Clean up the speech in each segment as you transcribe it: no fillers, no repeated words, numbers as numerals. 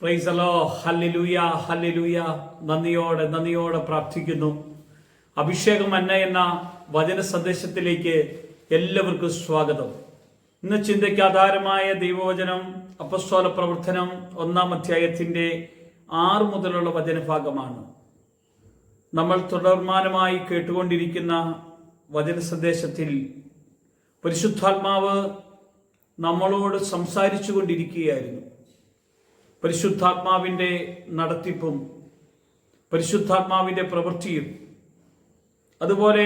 Price അല്ലോ. Hallelujah, hallelujah. നന്ദിയോടെ പ്രാർത്ഥിക്കുന്നു. അഭിഷേകം അന്ന എന്ന വചന സന്ദേശത്തിലേക്ക് എല്ലാവർക്കും സ്വാഗതം. ഇന്ന് ചിന്തയ്ക്ക് ആധാരമായ ദൈവവചനം അപ്പസ്തോല പ്രവർത്തനം 1-ാം അധ്യായത്തിന്റെ 6 മുതലുള്ള വചനഭാഗമാണ്. നമ്മൾ തുടർമാനമായി കേട്ടുകൊണ്ടിരിക്കുന്ന വചന സന്ദേശത്തിൽ പരിശുദ്ധാത്മാവ് നമ്മളോട് സംസാരിച്ചു കൊണ്ടിരിക്കുകയായിരുന്നു. പരിശുദ്ധാത്മാവിൻ്റെ നടത്തിപ്പും പരിശുദ്ധാത്മാവിൻ്റെ പ്രവൃത്തിയും, അതുപോലെ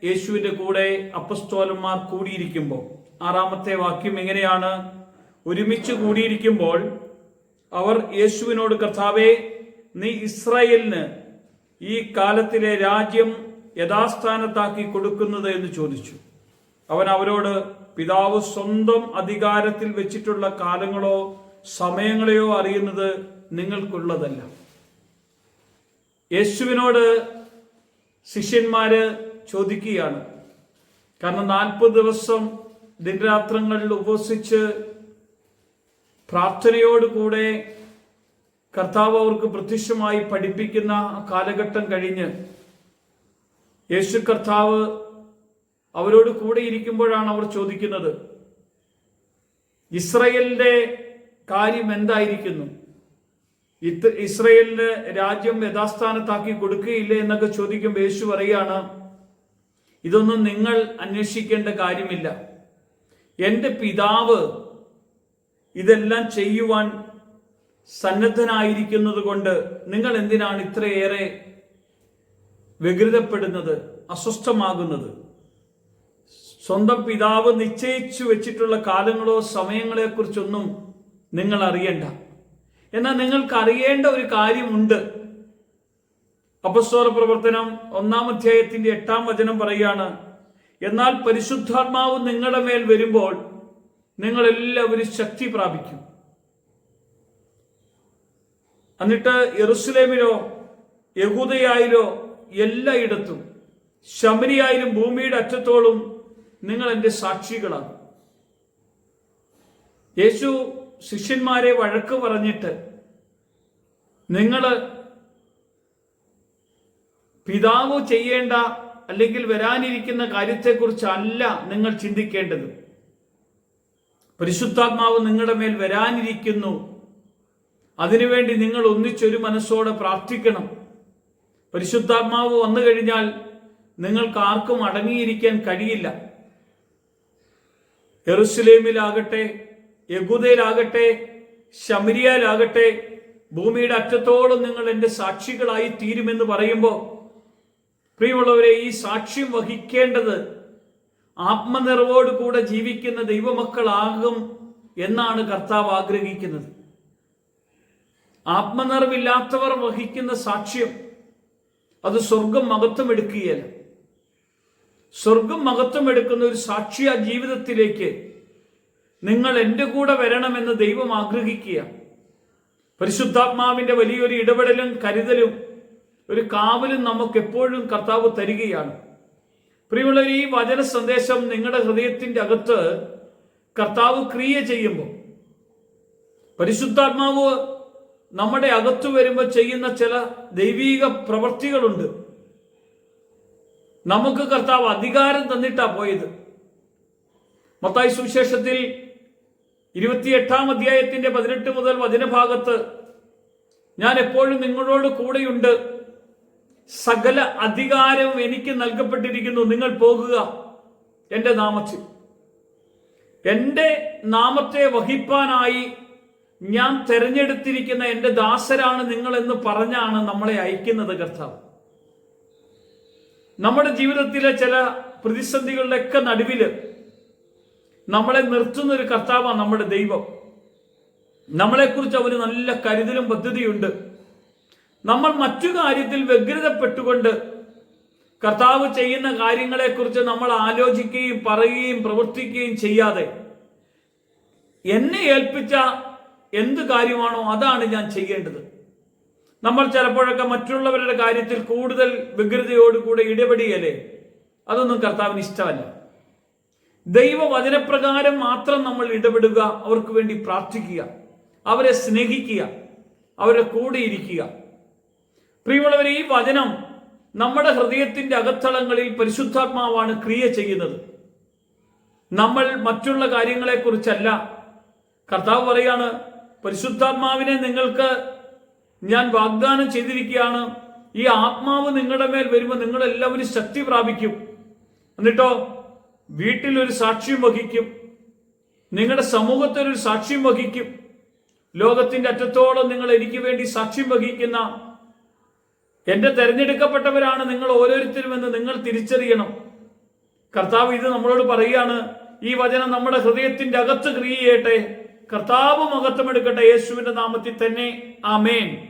യേശുവിൻ്റെ കൂടെ അപ്പസ്തോലന്മാർ കൂടിയിരിക്കുമ്പോൾ 6-ാമത്തെ വാക്യം എങ്ങനെയാണ്? ഒരുമിച്ച് കൂടിയിരിക്കുമ്പോൾ അവർ യേശുവിനോട്, കർത്താവേ, നീ ഇസ്രായേലിന് ഈ കാലത്തിലെ രാജ്യം യഥാസ്ഥാനത്താക്കി കൊടുക്കുന്നത് എന്ന് ചോദിച്ചു. അവൻ അവരോട്, പിതാവ് സ്വന്തം അധികാരത്തിൽ വെച്ചിട്ടുള്ള കാലങ്ങളോ സമയങ്ങളെയോ അറിയുന്നത് നിങ്ങൾക്കുള്ളതല്ല. യേശുവിനോട് ശിഷ്യന്മാര് ചോദിക്കുകയാണ്. കാരണം 40 ദിവസം ദിനരാത്രങ്ങളിൽ ഉപവസിച്ച് പ്രാർത്ഥനയോടുകൂടെ കർത്താവ് അവർക്ക് പ്രത്യക്ഷമായി പഠിപ്പിക്കുന്ന കാലഘട്ടം കഴിഞ്ഞ് യേശു കർത്താവ് അവരോട് കൂടെ ഇരിക്കുമ്പോഴാണ് അവർ ചോദിക്കുന്നത്, ഇസ്രായേലിന്റെ കാര്യം എന്തായിരിക്കുന്നു? ഇസ്രായേലിന് രാജ്യം യഥാസ്ഥാനത്താക്കി കൊടുക്കുകയില്ലേ എന്നൊക്കെ ചോദിക്കുമ്പോൾ യേശു പറയാണ്, ഇതൊന്നും നിങ്ങൾ അന്വേഷിക്കേണ്ട കാര്യമില്ല. എൻ്റെ പിതാവ് ഇതെല്ലാം ചെയ്യുവാൻ സന്നദ്ധനായിരിക്കുന്നത് കൊണ്ട് നിങ്ങൾ എന്തിനാണ് ഇത്രയേറെ വ്യഗ്രതപ്പെടുന്നത്, അസ്വസ്ഥമാകുന്നത്? സ്വന്തം പിതാവ് നിശ്ചയിച്ചു വെച്ചിട്ടുള്ള കാലങ്ങളോ സമയങ്ങളെ കുറിച്ചൊന്നും നിങ്ങൾ അറിയണ്ട. എന്നാൽ നിങ്ങൾക്ക് അറിയേണ്ട ഒരു കാര്യമുണ്ട്. അപ്പസ്തോല പ്രവർത്തനം 1-ാം അധ്യായത്തിന്റെ 8-ാം വചനം പറയുകയാണ്, എന്നാൽ പരിശുദ്ധാത്മാവ് നിങ്ങളുടെ മേൽ വരുമ്പോൾ നിങ്ങൾ എല്ലാവരും ശക്തി പ്രാപിക്കും. എന്നിട്ട് യെരൂശലേമിലോ യഹൂദയായാലോ എല്ലായിടത്തും, ശമരിയായാലും ഭൂമിയുടെ അറ്റത്തോളം നിങ്ങൾ എൻ്റെ സാക്ഷികളാകും. യേശു ശിഷ്യന്മാരെ വഴക്ക് പറഞ്ഞിട്ട്, നിങ്ങൾ പിതാവ് ചെയ്യേണ്ട അല്ലെങ്കിൽ വരാനിരിക്കുന്ന കാര്യത്തെക്കുറിച്ചല്ല നിങ്ങൾ ചിന്തിക്കേണ്ടത്. പരിശുദ്ധാത്മാവ് നിങ്ങളുടെ മേൽ വരാനിരിക്കുന്നു. അതിനുവേണ്ടി നിങ്ങൾ ഒന്നിച്ചൊരു മനസ്സോടെ പ്രാർത്ഥിക്കണം. പരിശുദ്ധാത്മാവ് വന്നു കഴിഞ്ഞാൽ നിങ്ങൾക്ക് ആർക്കും അടങ്ങിയിരിക്കാൻ കഴിയില്ല. യെരൂശലേമിലാകട്ടെ, യഹൂദയിലാകട്ടെ, ശമരിയയിലാകട്ടെ, ഭൂമിയുടെ അറ്റത്തോളം നിങ്ങൾ എൻ്റെ സാക്ഷികളായി തീരുമെന്ന് പറയുമ്പോൾ, പ്രിയമുള്ളവരെ, ഈ സാക്ഷ്യം വഹിക്കേണ്ടത് ആത്മനിറവോടുകൂടെ ജീവിക്കുന്ന ദൈവമക്കളാകും എന്നാണ് കർത്താവ് ആഗ്രഹിക്കുന്നത്. ആത്മനിറവില്ലാത്തവർ വഹിക്കുന്ന സാക്ഷ്യം അത് സ്വർഗം മഹത്വം എടുക്കുകയല്ല. സ്വർഗം മഹത്വം എടുക്കുന്ന ഒരു സാക്ഷിയ ജീവിതത്തിലേക്ക് നിങ്ങൾ എൻ്റെ കൂടെ വരണമെന്ന് ദൈവം ആഗ്രഹിക്കുക. പരിശുദ്ധാത്മാവിന്റെ വലിയൊരു ഇടപെടലും കരുതലും ഒരു കാവലും നമുക്ക് എപ്പോഴും കർത്താവ് തരികയാണ്. പ്രിയമുള്ളവർ, ഈ വചന സന്ദേശം നിങ്ങളുടെ ഹൃദയത്തിന്റെ അകത്ത് കർത്താവ് ക്രിയ ചെയ്യുമ്പോൾ, പരിശുദ്ധാത്മാവ് നമ്മുടെ അകത്ത് വരുമ്പോൾ ചെയ്യുന്ന ചില ദൈവീക പ്രവൃത്തികളുണ്ട്. നമുക്ക് കർത്താവ് അധികാരം തന്നിട്ടാ പോയത്. മത്തായി സുവിശേഷത്തിൽ 28-ാം അധ്യായത്തിന്റെ 18 മുതൽ വചനഭാഗത്ത്, ഞാൻ എപ്പോഴും നിങ്ങളോട് കൂടെയുണ്ട്, സകല അധികാരവും എനിക്ക് നൽകപ്പെട്ടിരിക്കുന്നു, നിങ്ങൾ പോകുക എൻ്റെ നാമത്തിൽ. എൻ്റെ നാമത്തെ വഹിപ്പാനായി ഞാൻ തെരഞ്ഞെടുത്തിരിക്കുന്ന എൻ്റെ ദാസരാണ് നിങ്ങൾ എന്ന് പറഞ്ഞാണ് നമ്മളെ അയക്കുന്നത് കർത്താവ്. നമ്മുടെ ജീവിതത്തിലെ ചില പ്രതിസന്ധികളുടെയൊക്കെ നടുവിൽ നമ്മളെ നിർത്തുന്ന ഒരു കർത്താവാണ് നമ്മുടെ ദൈവം. നമ്മളെക്കുറിച്ച് അവന് നല്ല കരുതലും പദ്ധതിയുണ്ട്. നമ്മൾ മറ്റു കാര്യത്തിൽ വ്യഗ്രതപ്പെട്ടുകൊണ്ട് കർത്താവ് ചെയ്യുന്ന കാര്യങ്ങളെക്കുറിച്ച് നമ്മൾ ആലോചിക്കുകയും പറയുകയും പ്രവർത്തിക്കുകയും ചെയ്യാതെ, എന്നെ ഏൽപ്പിച്ച എന്ത് കാര്യമാണോ അതാണ് ഞാൻ ചെയ്യേണ്ടത്. നമ്മൾ ചിലപ്പോഴൊക്കെ മറ്റുള്ളവരുടെ കാര്യത്തിൽ കൂടുതൽ വ്യഗ്രതയോടുകൂടെ ഇടപെടിയല്ലേ, അതൊന്നും കർത്താവിന് ഇഷ്ടമല്ല. ദൈവവചനപ്രകാരം മാത്രം നമ്മൾ ഇടപെടുക, അവർക്ക് വേണ്ടി പ്രാർത്ഥിക്കുക, അവരെ സ്നേഹിക്കുക, അവരുടെ കൂടെ ഇരിക്കുക. പ്രിയമുള്ളവരെ, ഈ വചനം നമ്മുടെ ഹൃദയത്തിന്റെ അകത്തളങ്ങളിൽ പരിശുദ്ധാത്മാവാണ് ക്രിയ ചെയ്യുന്നത്. നമ്മൾ മറ്റുള്ള കാര്യങ്ങളെക്കുറിച്ചല്ല. കർത്താവ് പറയാണ്, പരിശുദ്ധാത്മാവിനെ നിങ്ങൾക്ക് ഞാൻ വാഗ്ദാനം ചെയ്തിരിക്കുകയാണ്. ഈ ആത്മാവ് നിങ്ങളുടെ മേൽ വരുമ്പോൾ നിങ്ങളെല്ലാവരും ശക്തി പ്രാപിക്കും. എന്നിട്ടോ വീട്ടിലൊരു സാക്ഷ്യം വഹിക്കും, നിങ്ങളുടെ സമൂഹത്തിലൊരു സാക്ഷ്യം വഹിക്കും. ലോകത്തിന്റെ അറ്റത്തോളം നിങ്ങൾ എനിക്ക് വേണ്ടി സാക്ഷ്യം വഹിക്കുന്ന എന്റെ തെരഞ്ഞെടുക്കപ്പെട്ടവരാണ് നിങ്ങൾ ഓരോരുത്തരുമെന്ന് നിങ്ങൾ തിരിച്ചറിയണം. കർത്താവ് ഇത് നമ്മളോട് പറയുകയാണ്. ഈ വചനം നമ്മുടെ ഹൃദയത്തിന്റെ അകത്ത് ക്രിയ ചെയ്യട്ടെ. കർത്താവ് മഹത്വമെടുക്കട്ടെ. യേശുവിന്റെ നാമത്തിൽ തന്നെ. ആമേൻ.